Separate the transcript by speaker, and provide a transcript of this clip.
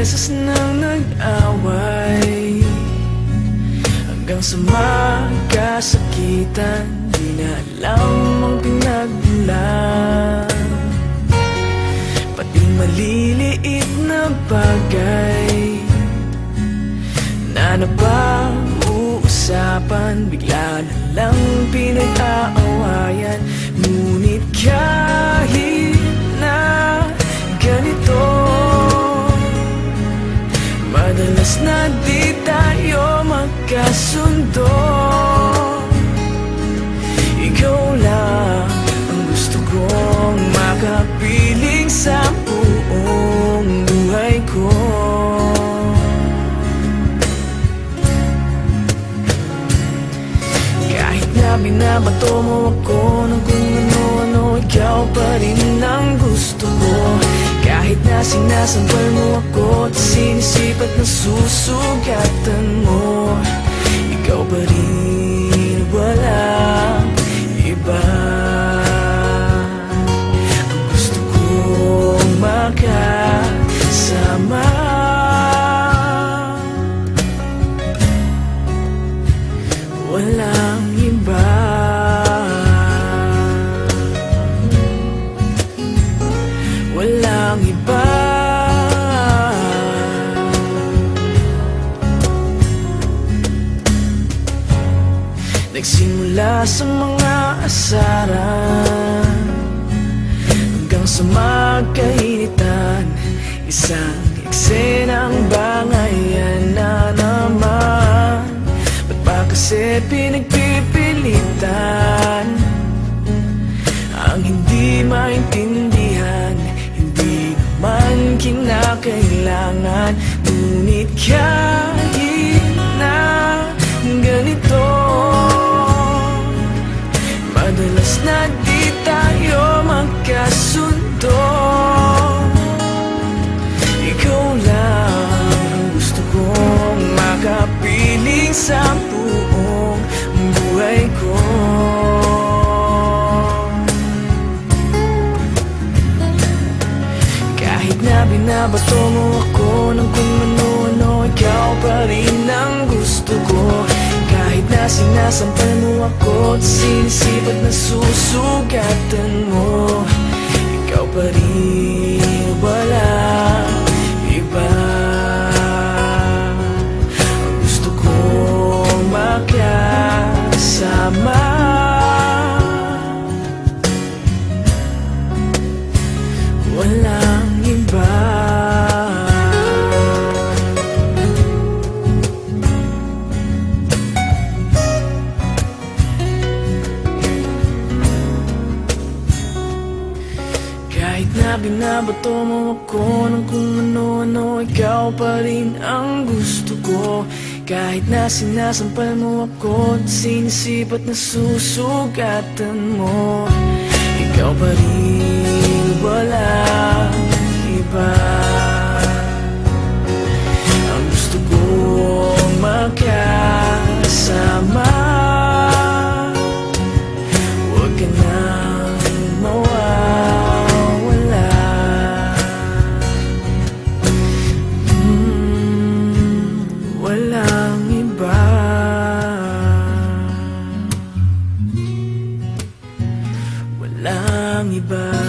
Speaker 1: beses nang nag-away, hanggang sa magkasakitan, di na alam ang pinagmulan. Pati maliliit na bagay na napag-uusapan, bigla na lang pinag-aawayan. Ngunit kahit na ganito, madalas na di tayo magkasundo. Ikaw lang ang gusto kong makapiling sa buong buhay ko. Kahit na binabato mo ako ng kung ano-ano, ikaw pa rin ang gusto ko. Kahit na sinasampal mo ako at sinisipat na susugatan mo, ikaw pa rin, walang iba. Ang gusto kong makasama, walang iba. Walang iba. Nagsimula sa mga asaran, hanggang sa magkainitan, isang eksenang bangayan na naman. Ba't ba kasi pinagpipilitan ang hindi maintindihan? Hindi naman kinakailangan. Ngunit kahit na ganito, madalas na di tayo magkasundo. Ikaw lang ang gusto kong makapiling sa buong buhay ko. Kahit na binabato mo ako ng kung ano-ano, ikaw pa rin ang gusto ko. Kahit na sinasampal mo ako at sinisipat na susugatan mo, ikaw pa rin, walang iba. Ang gusto kong makasama, walang iba. Kahit na binabato mo ako ng kung ano-ano, ikaw pa rin ang gusto ko. Kahit na sinasampal mo ako at sinisipat na susugatan mo, ikaw pa rin, walang iba. Ang gusto kong makasama, huwag ka nang mawawala. Walang iba. Walang iba.